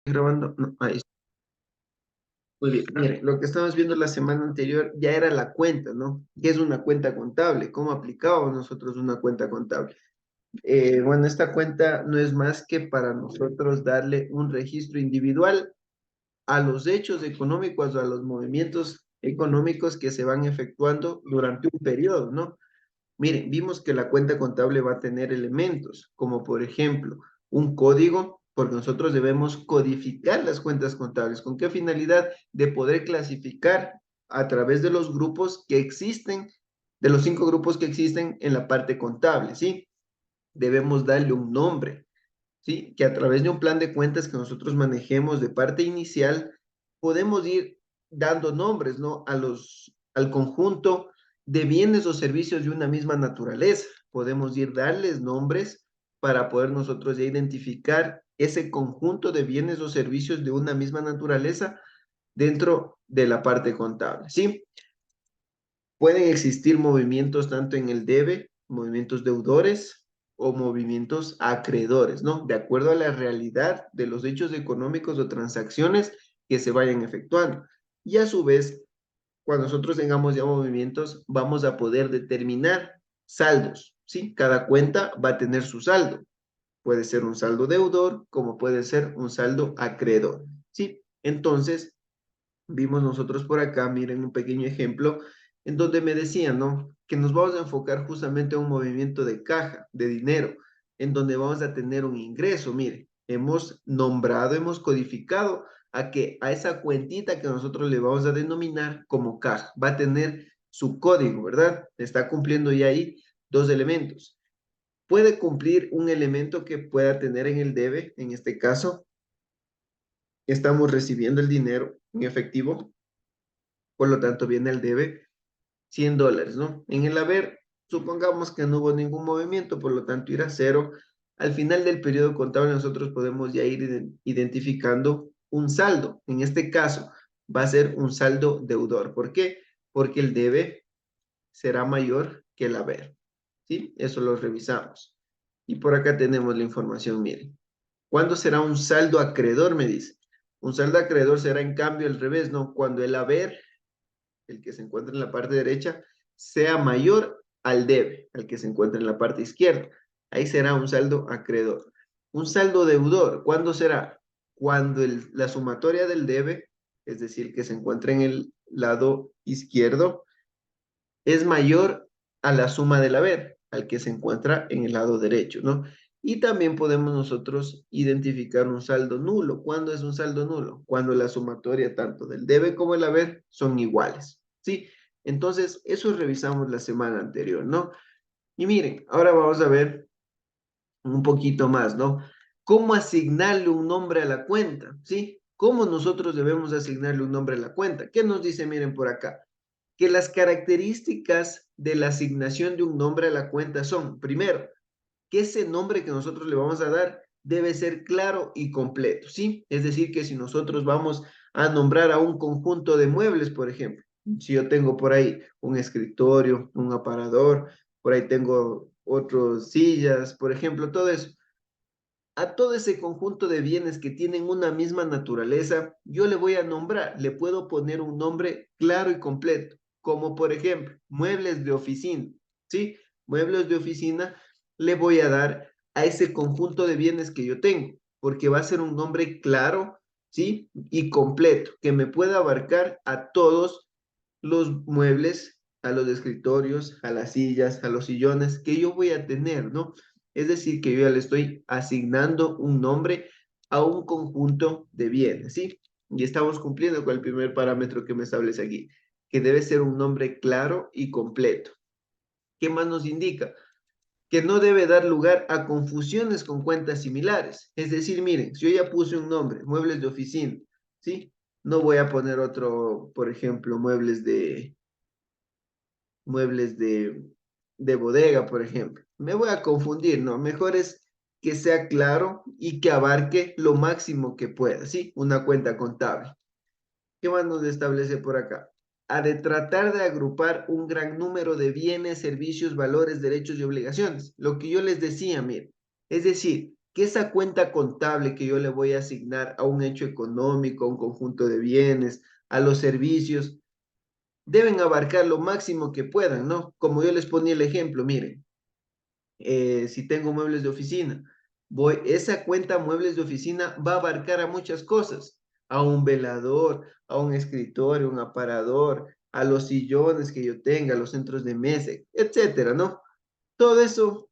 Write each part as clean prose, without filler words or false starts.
Grabando, no, ahí está. Muy bien, mire, lo que estábamos viendo la semana anterior ya era la cuenta, ¿no? ¿Qué es una cuenta contable? ¿Cómo aplicábamos nosotros una cuenta contable? Bueno, esta cuenta no es más que para nosotros darle un registro individual a los hechos económicos o a los movimientos económicos que se van efectuando durante un periodo, ¿no? Miren, vimos que la cuenta contable va a tener elementos, como por ejemplo, un código, porque nosotros debemos codificar las cuentas contables. ¿Con qué finalidad? De poder clasificar a través de los grupos que existen, de los 5 grupos que existen en la parte contable, ¿sí? Debemos darle un nombre, ¿sí? Que a través de un plan de cuentas que nosotros manejemos de parte inicial, podemos ir dando nombres, ¿no? Al conjunto de bienes o servicios de una misma naturaleza. Podemos ir darles nombres para poder nosotros ya identificar ese conjunto de bienes o servicios de una misma naturaleza dentro de la parte contable, ¿sí? Pueden existir movimientos tanto en el debe, movimientos deudores o movimientos acreedores, ¿no? De acuerdo a la realidad de los hechos económicos o transacciones que se vayan efectuando. Y a su vez, cuando nosotros tengamos ya movimientos, vamos a poder determinar saldos, ¿sí? Cada cuenta va a tener su saldo. Puede ser un saldo deudor, como puede ser un saldo acreedor, ¿sí? Entonces, vimos nosotros por acá, miren un pequeño ejemplo, en donde me decían, ¿no? Que nos vamos a enfocar justamente a un movimiento de caja, de dinero, en donde vamos a tener un ingreso, mire, hemos nombrado, hemos codificado a esa cuentita que nosotros le vamos a denominar como caja, va a tener su código, ¿verdad? Está cumpliendo ya ahí 2 elementos. Puede cumplir un elemento que pueda tener en el debe, en este caso, estamos recibiendo el dinero en efectivo, por lo tanto viene el debe $100, ¿no? En el haber, supongamos que no hubo ningún movimiento, por lo tanto irá a cero. Al final del periodo contable nosotros podemos ya ir identificando un saldo. En este caso va a ser un saldo deudor. ¿Por qué? Porque el debe será mayor que el haber, ¿sí? Eso lo revisamos. Y por acá tenemos la información, miren. ¿Cuándo será un saldo acreedor? Me dice. Un saldo acreedor será en cambio al revés, ¿no? Cuando el haber, el que se encuentra en la parte derecha, sea mayor al debe, al que se encuentra en la parte izquierda. Ahí será un saldo acreedor. Un saldo deudor, ¿cuándo será? Cuando la sumatoria del debe, es decir, que se encuentra en el lado izquierdo, es mayor a la suma del haber, al que se encuentra en el lado derecho, ¿no? Y también podemos nosotros identificar un saldo nulo. ¿Cuándo es un saldo nulo? Cuando la sumatoria tanto del debe como el haber son iguales, ¿sí? Entonces, eso revisamos la semana anterior, ¿no? Y miren, ahora vamos a ver un poquito más, ¿no? ¿Cómo asignarle un nombre a la cuenta? ¿Sí? ¿Cómo nosotros debemos asignarle un nombre a la cuenta? ¿Qué nos dice? Miren por acá que las características de la asignación de un nombre a la cuenta son, primero, que ese nombre que nosotros le vamos a dar debe ser claro y completo, ¿sí? Es decir, que si nosotros vamos a nombrar a un conjunto de muebles, por ejemplo, si yo tengo por ahí un escritorio, un aparador, por ahí tengo otras sillas, por ejemplo, todo eso, a todo ese conjunto de bienes que tienen una misma naturaleza, yo le voy a nombrar, le puedo poner un nombre claro y completo, como por ejemplo, muebles de oficina, ¿sí? Muebles de oficina le voy a dar a ese conjunto de bienes que yo tengo, porque va a ser un nombre claro, ¿sí? Y completo, que me pueda abarcar a todos los muebles, a los escritorios, a las sillas, a los sillones que yo voy a tener, ¿no? Es decir, que yo ya le estoy asignando un nombre a un conjunto de bienes, ¿sí? Y estamos cumpliendo con el primer parámetro que me establece aquí, que debe ser un nombre claro y completo. ¿Qué más nos indica? Que no debe dar lugar a confusiones con cuentas similares. Es decir, miren, si yo ya puse un nombre, muebles de oficina, ¿sí? No voy a poner otro, por ejemplo, muebles de bodega, por ejemplo. Me voy a confundir, ¿no? Mejor es que sea claro y que abarque lo máximo que pueda, ¿sí? Una cuenta contable. ¿Qué más nos establece por acá? Ha de tratar de agrupar un gran número de bienes, servicios, valores, derechos y obligaciones. Lo que yo les decía, miren, es decir, que esa cuenta contable que yo le voy a asignar a un hecho económico, a un conjunto de bienes, a los servicios, deben abarcar lo máximo que puedan, ¿no? Como yo les ponía el ejemplo, miren, si tengo muebles de oficina, esa cuenta muebles de oficina va a abarcar a muchas cosas, a un velador, a un escritorio, un aparador, a los sillones que yo tenga, a los centros de mesa, etcétera, ¿no? Todo eso,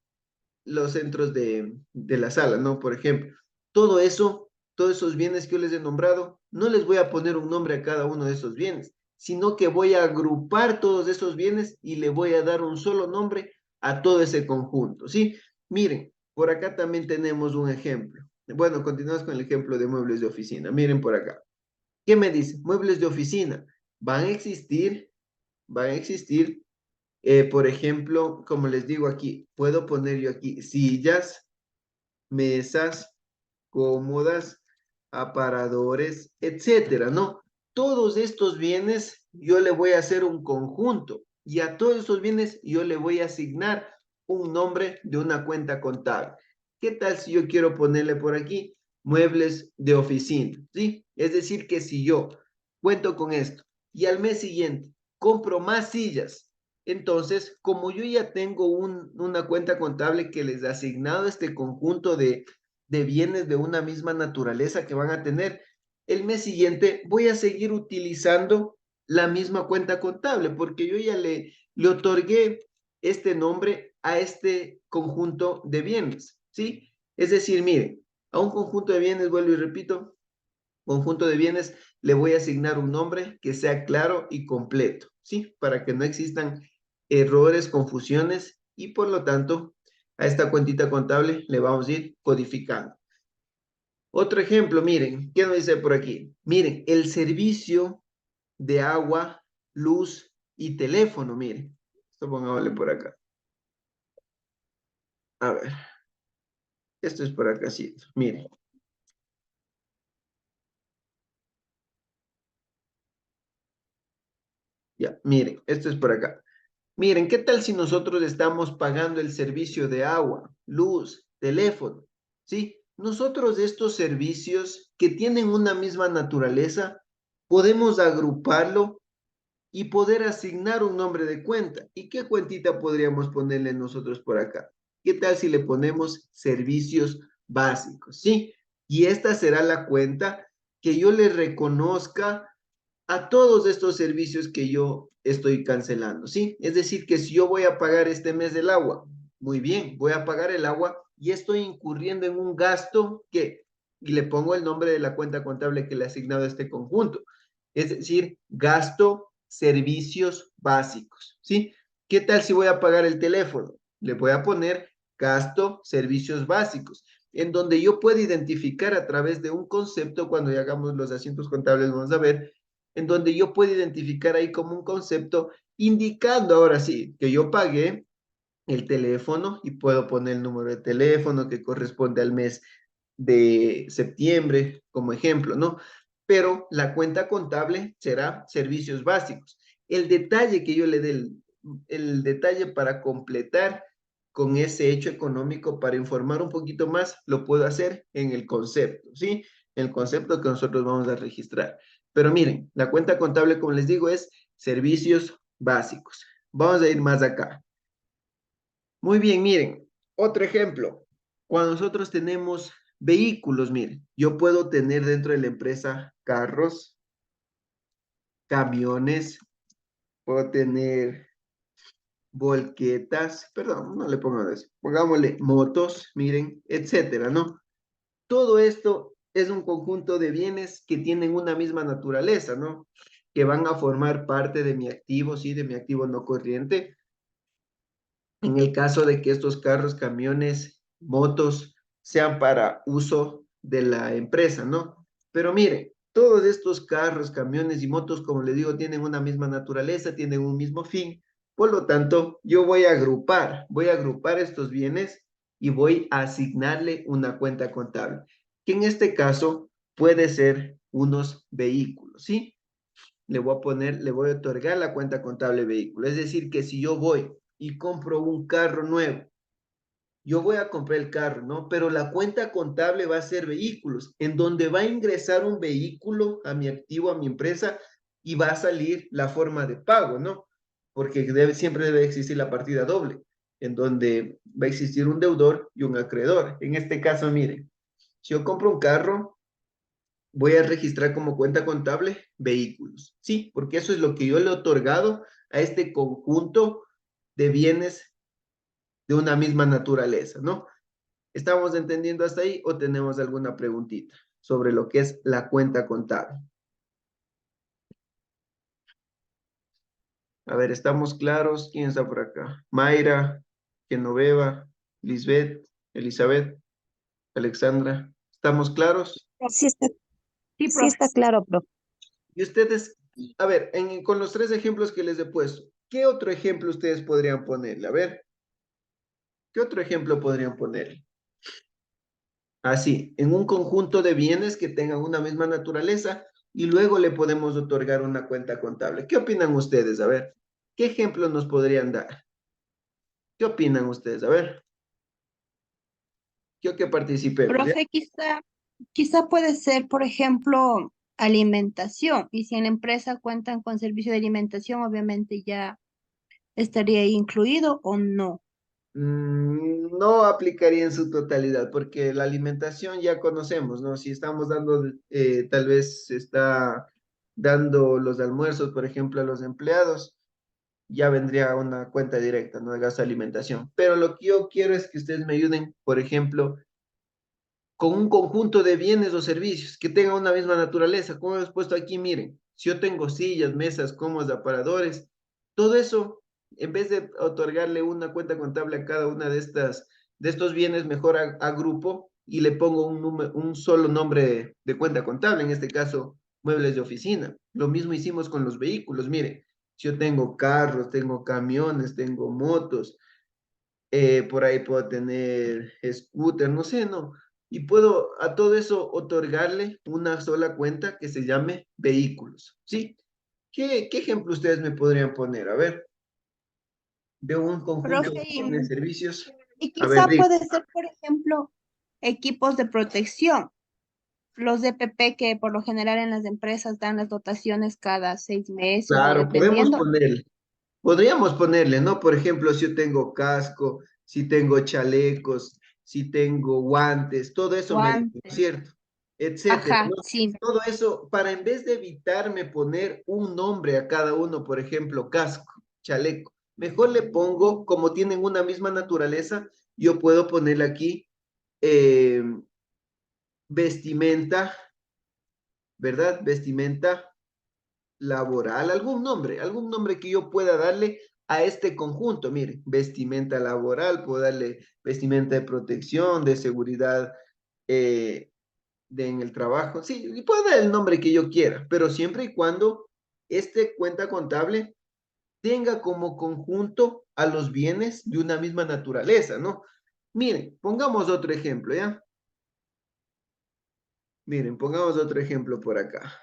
los centros de la sala, ¿no? Por ejemplo, todo eso, todos esos bienes que yo les he nombrado, no les voy a poner un nombre a cada uno de esos bienes, sino que voy a agrupar todos esos bienes y le voy a dar un solo nombre a todo ese conjunto, ¿sí? Miren, por acá también tenemos un ejemplo. Bueno, continuamos con el ejemplo de muebles de oficina. Miren por acá. ¿Qué me dice? Muebles de oficina. Van a existir por ejemplo, como les digo aquí, puedo poner yo aquí sillas, mesas, cómodas, aparadores, etcétera, ¿no? Todos estos bienes yo le voy a hacer un conjunto y a todos estos bienes yo le voy a asignar un nombre de una cuenta contable. ¿Qué tal si yo quiero ponerle por aquí muebles de oficina? ¿Sí? Es decir, que si yo cuento con esto y al mes siguiente compro más sillas, entonces, como yo ya tengo una cuenta contable que les ha asignado este conjunto de bienes de una misma naturaleza que van a tener, el mes siguiente voy a seguir utilizando la misma cuenta contable porque yo ya le otorgué este nombre a este conjunto de bienes, ¿sí? Es decir, miren, a un conjunto de bienes, vuelvo y repito, conjunto de bienes, le voy a asignar un nombre que sea claro y completo, ¿sí? Para que no existan errores, confusiones y por lo tanto a esta cuentita contable le vamos a ir codificando. Otro ejemplo, miren, ¿qué nos dice por aquí? Miren, el servicio de agua, luz y teléfono, miren. Esto pongámosle por acá. A ver, esto es por acá, sí. Miren, ya, miren, esto es por acá. Miren, ¿qué tal si nosotros estamos pagando el servicio de agua, luz, teléfono? ¿Sí? Nosotros estos servicios que tienen una misma naturaleza, podemos agruparlo y poder asignar un nombre de cuenta. ¿Y qué cuentita podríamos ponerle nosotros por acá? ¿Qué tal si le ponemos servicios básicos? ¿Sí? Y esta será la cuenta que yo le reconozca a todos estos servicios que yo estoy cancelando, ¿sí? Es decir, que si yo voy a pagar este mes el agua, muy bien, voy a pagar el agua y estoy incurriendo en un gasto que, y le pongo el nombre de la cuenta contable que le he asignado a este conjunto, es decir, gasto servicios básicos, ¿sí? ¿Qué tal si voy a pagar el teléfono? Le voy a poner gasto servicios básicos, en donde yo puedo identificar a través de un concepto, cuando ya hagamos los asientos contables, vamos a ver, en donde yo puedo identificar ahí como un concepto, indicando ahora sí que yo pagué el teléfono y puedo poner el número de teléfono que corresponde al mes de septiembre como ejemplo, ¿no? Pero la cuenta contable será servicios básicos. El detalle que yo le dé, el detalle para completar con ese hecho económico, para informar un poquito más, lo puedo hacer en el concepto, ¿sí? El concepto que nosotros vamos a registrar. Pero miren, la cuenta contable, como les digo, es servicios básicos. Vamos a ir más acá. Muy bien, miren, otro ejemplo. Cuando nosotros tenemos vehículos, miren, yo puedo tener dentro de la empresa carros, camiones, puedo tener volquetas, perdón, no le pongo eso, pongámosle motos, miren, etcétera, ¿no? Todo esto es un conjunto de bienes que tienen una misma naturaleza, ¿no? Que van a formar parte de mi activo, sí, de mi activo no corriente, en el caso de que estos carros, camiones, motos sean para uso de la empresa, ¿no? Pero mire, todos estos carros, camiones y motos, como le digo, tienen una misma naturaleza, tienen un mismo fin. Por lo tanto, yo voy a agrupar estos bienes y voy a asignarle una cuenta contable, que en este caso puede ser unos vehículos, ¿sí? Le voy a poner, le voy a otorgar la cuenta contable vehículo. Es decir, que si yo voy y compro un carro nuevo yo voy a comprar el carro, ¿no? Pero la cuenta contable va a ser vehículos, en donde va a ingresar un vehículo a mi activo, a mi empresa, y va a salir la forma de pago, ¿no? Porque siempre debe existir la partida doble, en donde va a existir un deudor y un acreedor. En este caso, miren, si yo compro un carro, voy a registrar como cuenta contable vehículos, ¿sí? Porque eso es lo que yo le he otorgado a este conjunto de bienes de una misma naturaleza, ¿no? ¿Estamos entendiendo hasta ahí o tenemos alguna preguntita sobre lo que es la cuenta contable? A ver, ¿estamos claros? ¿Quién está por acá? Mayra, Genoveva, Lisbeth, Elizabeth, Alexandra. ¿Estamos claros? Sí está, Sí, sí profe. está claro, profe. Y ustedes, a ver, con los 3 ejemplos que les he puesto, ¿qué otro ejemplo ustedes podrían ponerle? A ver, ¿qué otro ejemplo podrían ponerle? Así, en un conjunto de bienes que tengan una misma naturaleza y luego le podemos otorgar una cuenta contable. ¿Qué opinan ustedes? A ver, ¿qué ejemplos nos podrían dar? ¿Qué opinan ustedes? A ver, yo que participemos, ¿ya? Profe, quizá puede ser, por ejemplo, alimentación. Y si en la empresa cuentan con servicio de alimentación, obviamente ya estaría ahí incluido o no. No aplicaría en su totalidad, porque la alimentación ya conocemos, ¿no? Si estamos dando, tal vez se está dando los almuerzos, por ejemplo, a los empleados, ya vendría una cuenta directa, ¿no? De gasto de alimentación. Pero lo que yo quiero es que ustedes me ayuden, por ejemplo, con un conjunto de bienes o servicios que tengan una misma naturaleza. Como hemos puesto aquí, miren, si yo tengo sillas, mesas, cómodas, aparadores, todo eso, en vez de otorgarle una cuenta contable a cada una de estos bienes, mejor agrupo y le pongo un solo nombre de cuenta contable, en este caso, muebles de oficina. Lo mismo hicimos con los vehículos, miren, si yo tengo carros, tengo camiones, tengo motos, por ahí puedo tener scooter, no sé, no. Y puedo a todo eso otorgarle una sola cuenta que se llame vehículos, ¿sí? ¿Qué ejemplo ustedes me podrían poner? A ver, de un conjunto Profe, de servicios. y A ver, quizá puede ser, por ejemplo, equipos de protección. Los DPP que por lo general en las empresas dan las dotaciones cada 6 meses o claro, dependiendo. podríamos ponerle, ¿no? Por ejemplo, si yo tengo casco, si tengo chalecos, si tengo guantes, todo eso me, ¿no es Guantes. cierto? Etcétera, Ajá, ¿no? sí. Todo eso, para en vez de evitarme poner un nombre a cada uno, por ejemplo, casco, chaleco, mejor le pongo, como tienen una misma naturaleza, yo puedo ponerle aquí eh, vestimenta, ¿verdad? Vestimenta laboral, algún nombre que yo pueda darle a este conjunto. Mire, vestimenta laboral, puedo darle vestimenta de protección, de seguridad en el trabajo. Sí, y puedo dar el nombre que yo quiera, pero siempre y cuando este cuenta contable tenga como conjunto a los bienes de una misma naturaleza, ¿no? Miren, pongamos otro ejemplo, ¿ya? Miren, pongamos otro ejemplo por acá.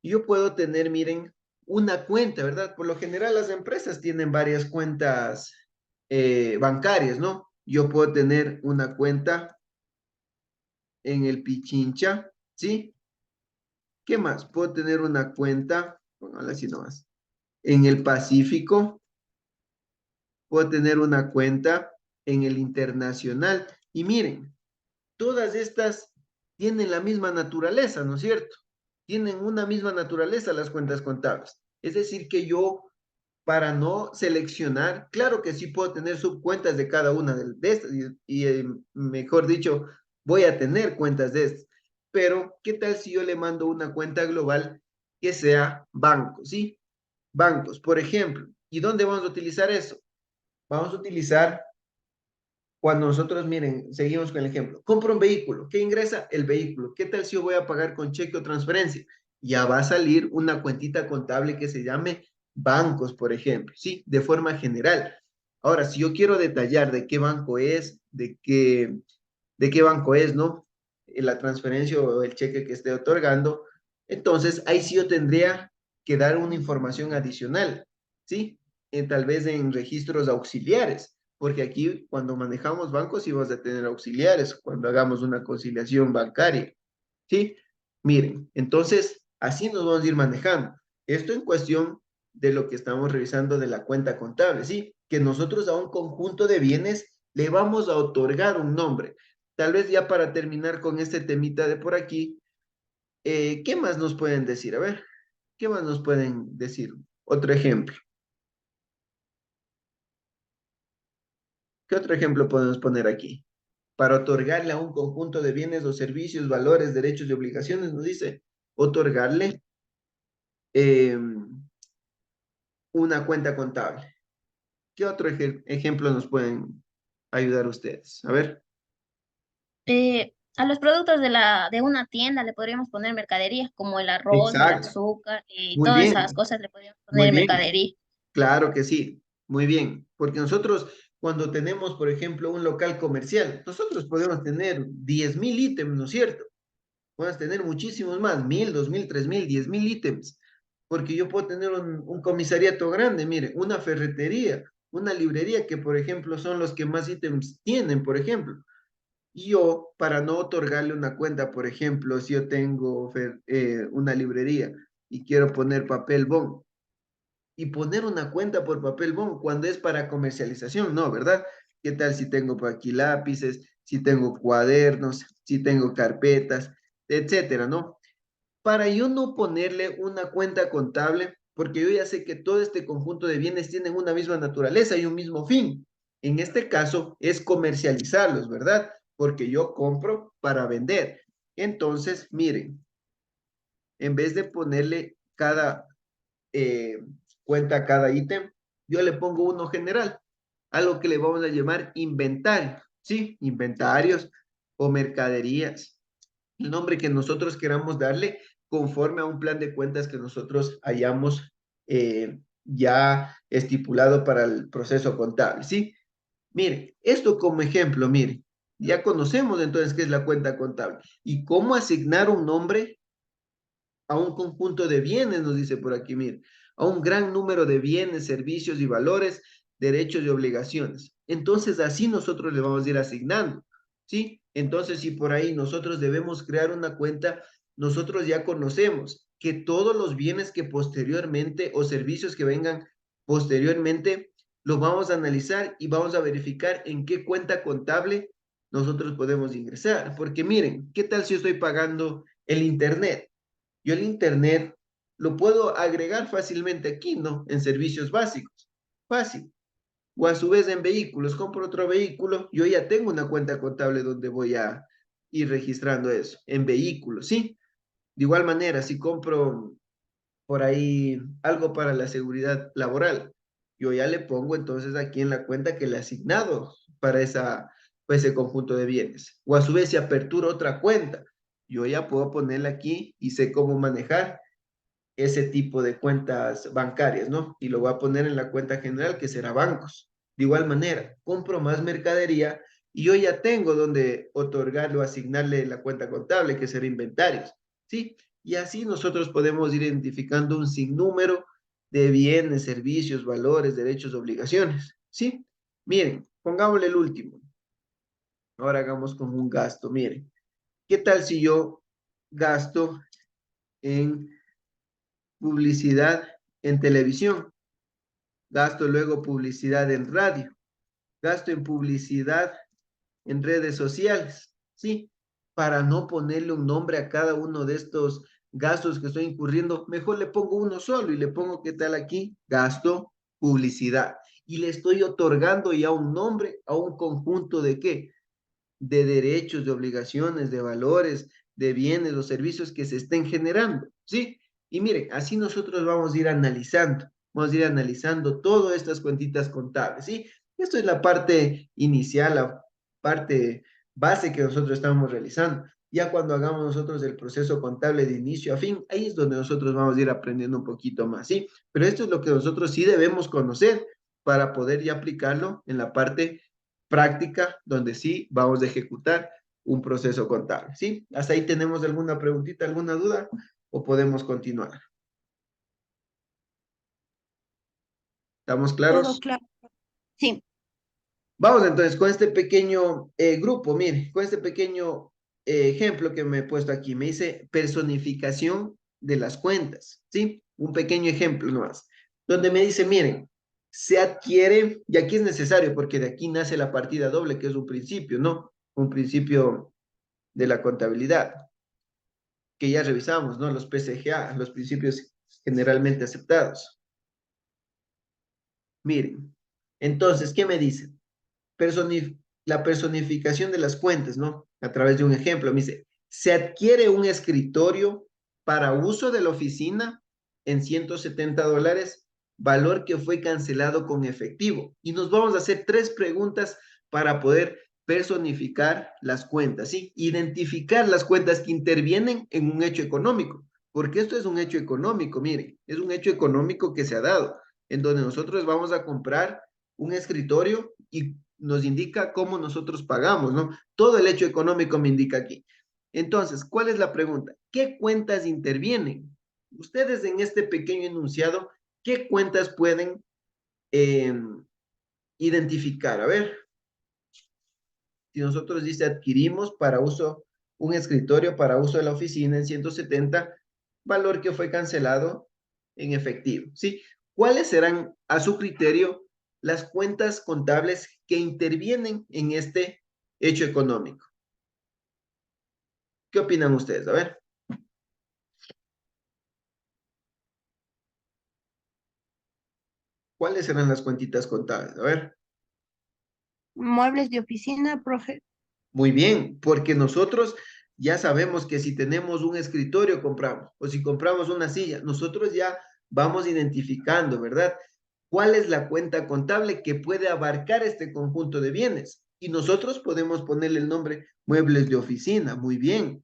Yo puedo tener, miren, una cuenta, ¿verdad? Por lo general las empresas tienen varias cuentas bancarias, ¿no? Yo puedo tener una cuenta en el Pichincha, ¿sí? ¿Qué más? Puedo tener una cuenta, póngala así nomás, en el Pacífico, puedo tener una cuenta en el Internacional. Y miren, todas estas tienen la misma naturaleza, ¿no es cierto? Tienen una misma naturaleza las cuentas contables. Es decir, que yo, para no seleccionar, claro que sí puedo tener subcuentas de cada una de estas, mejor dicho, voy a tener cuentas de estas. Pero, ¿qué tal si yo le mando una cuenta global que sea bancos, ¿sí? Bancos, por ejemplo. ¿Y dónde vamos a utilizar eso? Vamos a utilizar cuando nosotros, miren, seguimos con el ejemplo, compro un vehículo, ¿qué ingresa? El vehículo. ¿Qué tal si yo voy a pagar con cheque o transferencia? Ya va a salir una cuentita contable que se llame bancos, por ejemplo, ¿sí? De forma general. Ahora, si yo quiero detallar de qué banco es, de qué banco es, ¿no? La transferencia o el cheque que esté otorgando, entonces ahí sí yo tendría que dar una información adicional, ¿sí? Tal vez en registros auxiliares. porque aquí cuando manejamos bancos sí vas a tener auxiliares cuando hagamos una conciliación bancaria, ¿sí? Miren, entonces así nos vamos a ir manejando. Esto en cuestión de lo que estamos revisando de la cuenta contable, ¿sí? Que nosotros a un conjunto de bienes le vamos a otorgar un nombre. Tal vez ya para terminar con este temita de por aquí, ¿qué más nos pueden decir? A ver, ¿qué más nos pueden decir? Otro ejemplo. ¿Qué otro ejemplo podemos poner aquí? Para otorgarle a un conjunto de bienes o servicios, valores, derechos y obligaciones, nos dice otorgarle eh, una cuenta contable. ¿Qué otro ejemplo nos pueden ayudar ustedes? A ver. A los productos de una tienda le podríamos poner mercadería, como el arroz, el Exacto. azúcar, y Muy todas esas bien, cosas le podríamos muy poner bien. mercadería. Claro que sí, muy bien. Porque nosotros, cuando tenemos, por ejemplo, un local comercial, nosotros podemos tener 10.000 ítems, ¿no es cierto? Puedes tener muchísimos más, 1.000, 2.000, 3.000, 10.000 ítems, porque yo puedo tener un comisariato grande, mire, una ferretería, una librería que, por ejemplo, son los que más ítems tienen, por ejemplo. Y yo, para no otorgarle una cuenta, por ejemplo, si yo tengo una librería y quiero poner papel bond, y poner una cuenta por papel bond cuando es para comercialización, no, ¿verdad? ¿Qué tal si tengo por aquí lápices, si tengo cuadernos, si tengo carpetas, etcétera, ¿no? Para yo no ponerle una cuenta contable, porque yo ya sé que todo este conjunto de bienes tienen una misma naturaleza y un mismo fin. En este caso es comercializarlos, ¿verdad? Porque yo compro para vender. Entonces, miren, en vez de ponerle cada eh, cuenta a cada ítem, yo le pongo uno general, algo que le vamos a llamar inventario, ¿sí? Inventarios o mercaderías, el nombre que nosotros queramos darle conforme a un plan de cuentas que nosotros hayamos ya estipulado para el proceso contable, ¿sí? Mire, esto como ejemplo, mire, ya conocemos entonces qué es la cuenta contable y cómo asignar un nombre a un conjunto de bienes, nos dice por aquí, mire, a un gran número de bienes, servicios y valores, derechos y obligaciones. Entonces, así nosotros le vamos a ir asignando, ¿sí? Entonces, si por ahí nosotros debemos crear una cuenta, nosotros ya conocemos que todos los bienes que posteriormente o servicios que vengan posteriormente, los vamos a analizar y vamos a verificar en qué cuenta contable nosotros podemos ingresar. Porque miren, ¿qué tal si yo estoy pagando el internet? Yo el Internet lo puedo agregar fácilmente aquí, ¿no? En servicios básicos. Fácil. O a su vez en vehículos, compro otro vehículo, yo ya tengo una cuenta contable donde voy a ir registrando eso, en vehículos, ¿sí? De igual manera, si compro por ahí algo para la seguridad laboral, yo ya le pongo entonces aquí en la cuenta que le he asignado para ese conjunto de bienes. O a su vez, si aperturo otra cuenta, yo ya puedo ponerla aquí y sé cómo manejar ese tipo de cuentas bancarias, ¿no? Y lo voy a poner en la cuenta general que será bancos. De igual manera, compro más mercadería y yo ya tengo donde otorgarlo, asignarle la cuenta contable, que será inventarios, ¿sí? Y así nosotros podemos ir identificando un sinnúmero de bienes, servicios, valores, derechos, obligaciones, ¿sí? Miren, pongámosle el último. Ahora hagamos como un gasto. Miren, ¿qué tal si yo gasto en publicidad en televisión? Gasto luego publicidad en radio, gasto en publicidad en redes sociales, ¿sí? Para no ponerle un nombre a cada uno de estos gastos que estoy incurriendo, mejor le pongo uno solo y le pongo, ¿qué tal aquí? Gasto publicidad. Y le estoy otorgando ya un nombre a un conjunto de qué? De derechos, de obligaciones, de valores, de bienes o servicios que se estén generando, ¿sí? Y miren, así nosotros vamos a ir analizando todas estas cuentitas contables, ¿sí? Esto es la parte inicial, la parte base que nosotros estamos realizando. Ya cuando hagamos nosotros el proceso contable de inicio a fin, ahí es donde nosotros vamos a ir aprendiendo un poquito más, ¿sí? Pero esto es lo que nosotros sí debemos conocer para poder ya aplicarlo en la parte práctica donde sí vamos a ejecutar un proceso contable, ¿sí? ¿Hasta ahí tenemos alguna preguntita, alguna duda o podemos continuar? ¿Estamos Todo claros? claro. Sí. Vamos entonces con este pequeño grupo, mire, con este pequeño ejemplo que me he puesto aquí. Me dice personificación de las cuentas, ¿sí? Un pequeño ejemplo nomás. Donde me dice, miren, se adquiere, y aquí es necesario porque de aquí nace la partida doble, que es un principio, ¿no? Un principio de la contabilidad, que ya revisamos, ¿no? Los PCGA, los principios generalmente aceptados. Miren, entonces, ¿qué me dice? La personificación de las cuentas, ¿no? A través de un ejemplo, me dice, se adquiere un escritorio para uso de la oficina en $170, valor que fue cancelado con efectivo. Y nos vamos a hacer 3 preguntas para poder personificar las cuentas, ¿sí? Identificar las cuentas que intervienen en un hecho económico, porque esto es un hecho económico, miren, es un hecho económico que se ha dado, en donde nosotros vamos a comprar un escritorio y nos indica cómo nosotros pagamos, ¿no? Todo el hecho económico me indica aquí. Entonces, ¿cuál es la pregunta? ¿Qué cuentas intervienen? Ustedes en este pequeño enunciado, ¿qué cuentas pueden eh, identificar? A ver, si nosotros dice adquirimos para uso un escritorio para uso de la oficina en 170, valor que fue cancelado en efectivo, ¿sí? ¿Cuáles serán, a su criterio, las cuentas contables que intervienen en este hecho económico? ¿Qué opinan ustedes? A ver. ¿Cuáles serán las cuentitas contables? A ver. Muebles de oficina, Muy bien, porque nosotros ya sabemos que si tenemos un escritorio compramos, o si compramos una silla, nosotros ya vamos identificando, ¿verdad? ¿Cuál es la cuenta contable que puede abarcar este conjunto de bienes? Y nosotros podemos ponerle el nombre muebles de oficina, muy bien.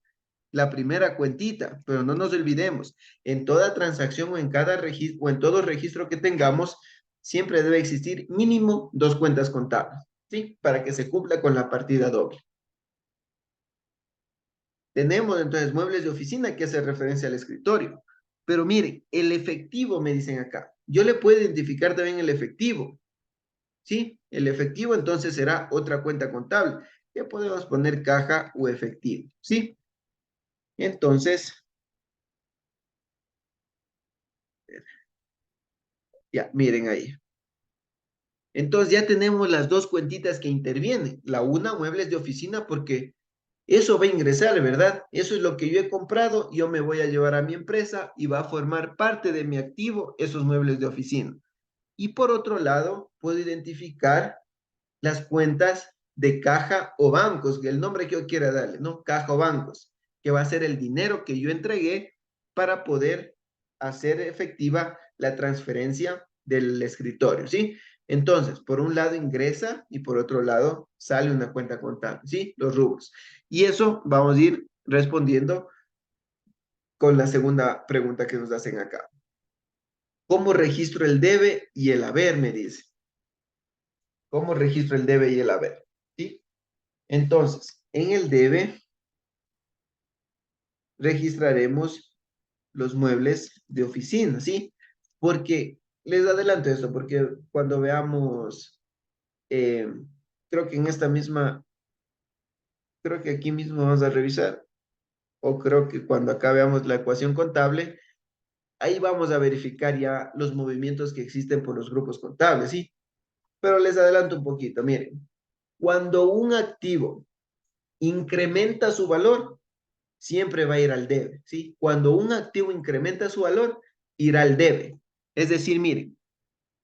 La primera cuentita, pero no nos olvidemos, en toda transacción o en cada registro o en todo registro que tengamos, siempre debe existir mínimo 2 cuentas contables, ¿sí? Para que se cumpla con la partida doble. Tenemos entonces muebles de oficina que hace referencia al escritorio. Pero miren, el efectivo me dicen acá. Yo le puedo identificar también el efectivo, ¿sí? El efectivo entonces será otra cuenta contable. Ya podemos poner caja o efectivo, ¿sí? Entonces, ya, miren ahí. Entonces ya tenemos las 2 cuentitas que intervienen. La una, muebles de oficina, porque eso va a ingresar, ¿verdad? Eso es lo que yo he comprado, yo me voy a llevar a mi empresa y va a formar parte de mi activo esos muebles de oficina. Y por otro lado, puedo identificar las cuentas de caja o bancos, que el nombre que yo quiera darle, ¿no? Caja o bancos, que va a ser el dinero que yo entregué para poder hacer efectiva la transferencia del escritorio, ¿sí? Entonces, por un lado ingresa y por otro lado sale una cuenta contable, ¿sí? Los rubros. Y eso vamos a ir respondiendo con la segunda pregunta que nos hacen acá. ¿Cómo registro el debe y el haber? Me dice. ¿Cómo registro el debe y el haber? ¿Sí? Entonces, en el debe registraremos los muebles de oficina, ¿sí? Porque, les adelanto esto, porque cuando veamos, eh, creo que en esta misma, creo que aquí mismo vamos a revisar, o creo que cuando acá veamos la ecuación contable, ahí vamos a verificar ya los movimientos que existen por los grupos contables, ¿sí? Pero les adelanto un poquito, miren, cuando un activo incrementa su valor, siempre va a ir al debe, ¿sí? Cuando un activo incrementa su valor, irá al debe. Es decir, miren,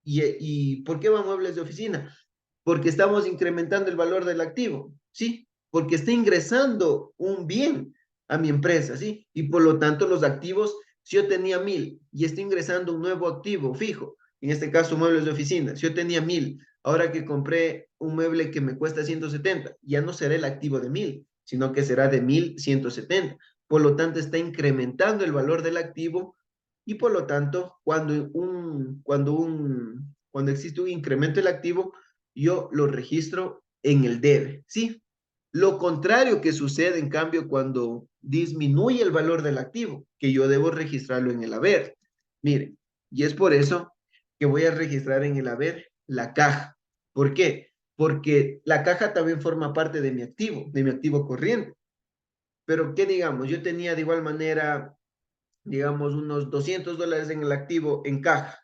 ¿y por qué van muebles de oficina? Porque estamos incrementando el valor del activo, ¿sí? Porque está ingresando un bien a mi empresa, ¿sí? Y por lo tanto los activos, si yo tenía 1,000 y estoy ingresando un nuevo activo fijo, en este caso muebles de oficina, si yo tenía 1,000, ahora que compré un mueble que me cuesta 170, ya no será el activo de 1,000, sino que será de 1,170. Por lo tanto, está incrementando el valor del activo y por lo tanto, cuando existe un incremento del activo, yo lo registro en el debe, ¿sí? Lo contrario que sucede, en cambio, cuando disminuye el valor del activo, que yo debo registrarlo en el haber. Miren, y es por eso que voy a registrar en el haber la caja. ¿Por qué? porque la caja también forma parte de mi activo corriente. Pero, ¿qué digamos? Yo tenía de igual manera, digamos, unos $200 en el activo en caja.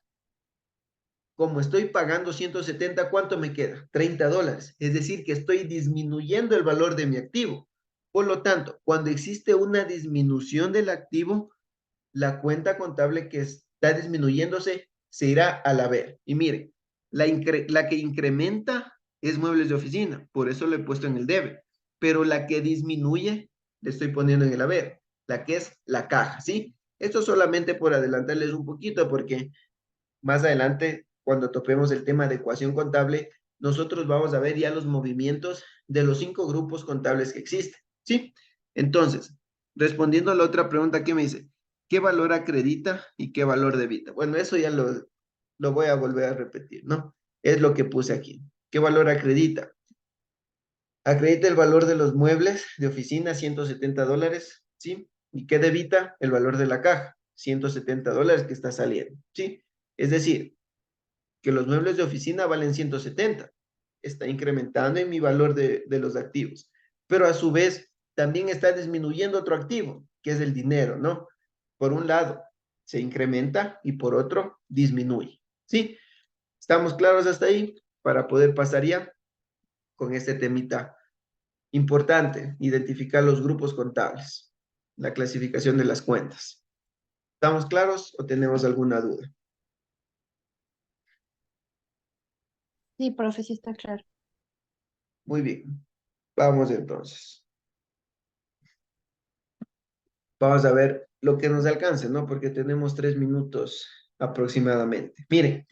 Como estoy pagando 170, ¿cuánto me queda? $30. Es decir, que estoy disminuyendo el valor de mi activo. Por lo tanto, cuando existe una disminución del activo, la cuenta contable que está disminuyéndose se irá al haber. Y miren, la que incrementa es muebles de oficina, por eso lo he puesto en el debe, pero la que disminuye le estoy poniendo en el haber, la que es la caja, ¿sí? Esto solamente por adelantarles un poquito, porque más adelante, cuando topemos el tema de ecuación contable, nosotros vamos a ver ya los movimientos de los 5 grupos contables que existen, ¿sí? Entonces, respondiendo a la otra pregunta que me dice, ¿qué valor acredita y qué valor debita? Bueno, eso ya lo voy a volver a repetir, ¿no? Es lo que puse aquí. ¿Qué valor acredita? Acredita el valor de los muebles de oficina, $170, ¿sí? ¿Y qué debita? El valor de la caja, $170 que está saliendo, ¿sí? Es decir, que los muebles de oficina valen 170. Está incrementando en mi valor de los activos. Pero a su vez, también está disminuyendo otro activo, que es el dinero, ¿no? Por un lado, se incrementa y por otro, disminuye. ¿Sí? ¿Estamos claros hasta ahí? Para poder pasar ya con este temita importante, identificar los grupos contables, la clasificación de las cuentas. ¿Estamos claros o tenemos alguna duda? Sí, profe, sí está claro. Muy bien. Vamos entonces. Vamos a ver lo que nos alcance, ¿no? Porque tenemos 3 minutos aproximadamente. Miren,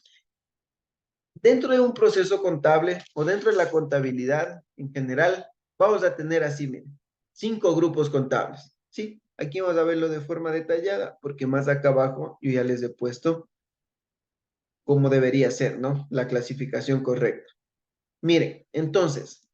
dentro de un proceso contable o dentro de la contabilidad en general, vamos a tener así, miren, 5 grupos contables, ¿sí? Aquí vamos a verlo de forma detallada, porque más acá abajo yo ya les he puesto cómo debería ser, ¿no? La clasificación correcta. Miren, entonces,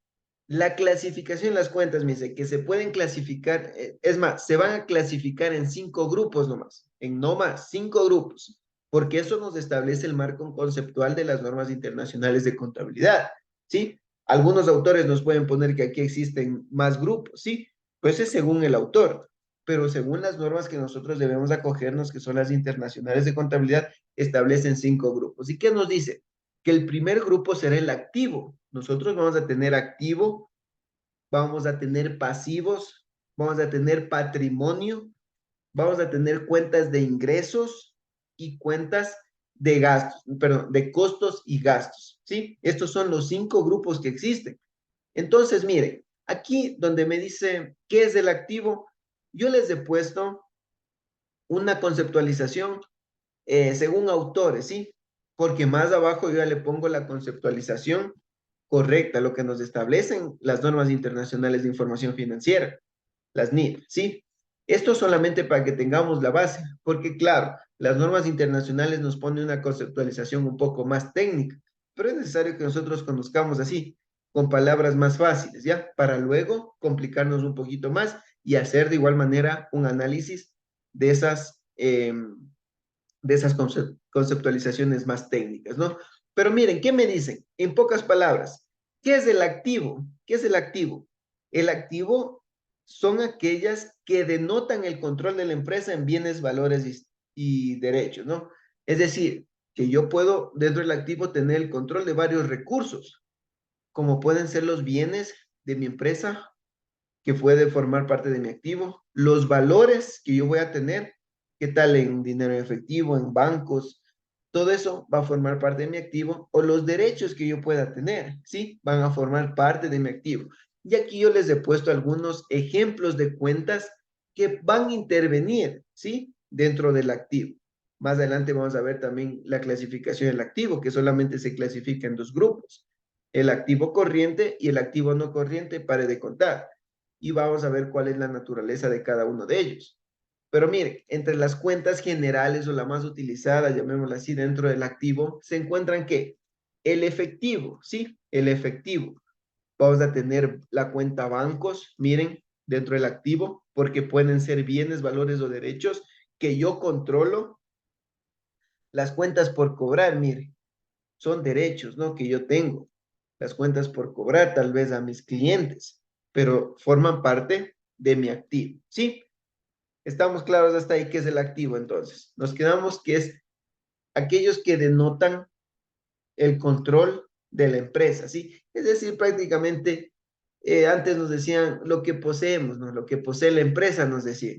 la clasificación de las cuentas, me dice que se pueden clasificar, es más, se van a clasificar en 5 grupos nomás, en no más, 5 grupos, porque eso nos establece el marco conceptual de las normas internacionales de contabilidad, ¿sí? Algunos autores nos pueden poner que aquí existen más grupos, ¿sí? Pues es según el autor, pero según las normas que nosotros debemos acogernos, que son las internacionales de contabilidad, establecen 5 grupos. ¿Y qué nos dice? Que el primer grupo será el activo. Nosotros vamos a tener activo, vamos a tener pasivos, vamos a tener patrimonio, vamos a tener cuentas de ingresos y cuentas de gastos, perdón, de costos y gastos, ¿sí? Estos son los 5 grupos que existen. Entonces, miren, aquí donde me dice qué es el activo, yo les he puesto una conceptualización según autores, ¿sí? Porque más abajo yo ya le pongo la conceptualización correcta, lo que nos establecen las normas internacionales de información financiera, las NIF, ¿sí? Esto solamente para que tengamos la base, porque claro, las normas internacionales nos ponen una conceptualización un poco más técnica, pero es necesario que nosotros conozcamos así, con palabras más fáciles, ¿ya? Para luego complicarnos un poquito más y hacer de igual manera un análisis de esas conceptualizaciones más técnicas, ¿no? Pero miren, ¿qué me dicen? En pocas palabras, ¿qué es el activo? ¿Qué es el activo? El activo son aquellas que denotan el control de la empresa en bienes, valores y derechos, ¿no? Es decir, que yo puedo dentro del activo tener el control de varios recursos, como pueden ser los bienes de mi empresa, que puede formar parte de mi activo, los valores que yo voy a tener, qué tal en dinero en efectivo, en bancos, todo eso va a formar parte de mi activo, o los derechos que yo pueda tener, ¿sí? Van a formar parte de mi activo. Y aquí yo les he puesto algunos ejemplos de cuentas que van a intervenir, ¿sí? Dentro del activo. Más adelante vamos a ver también la clasificación del activo, que solamente se clasifica en 2 grupos, el activo corriente y el activo no corriente, pare de contar, y vamos a ver cuál es la naturaleza de cada uno de ellos. Pero mire, entre las cuentas generales o la más utilizada, llamémosla así, dentro del activo, se encuentran que el efectivo, ¿sí? El efectivo. Vamos a tener la cuenta bancos, miren, dentro del activo, porque pueden ser bienes, valores o derechos que yo controlo. Las cuentas por cobrar, mire, son derechos, ¿no? Que yo tengo. las cuentas por cobrar, tal vez a mis clientes, pero forman parte de mi activo, ¿sí? Estamos claros hasta ahí qué es el activo, entonces. Nos quedamos que es aquellos que denotan el control de la empresa, ¿sí? Es decir, prácticamente, antes nos decían lo que poseemos, ¿no? Lo que posee la empresa, nos decían.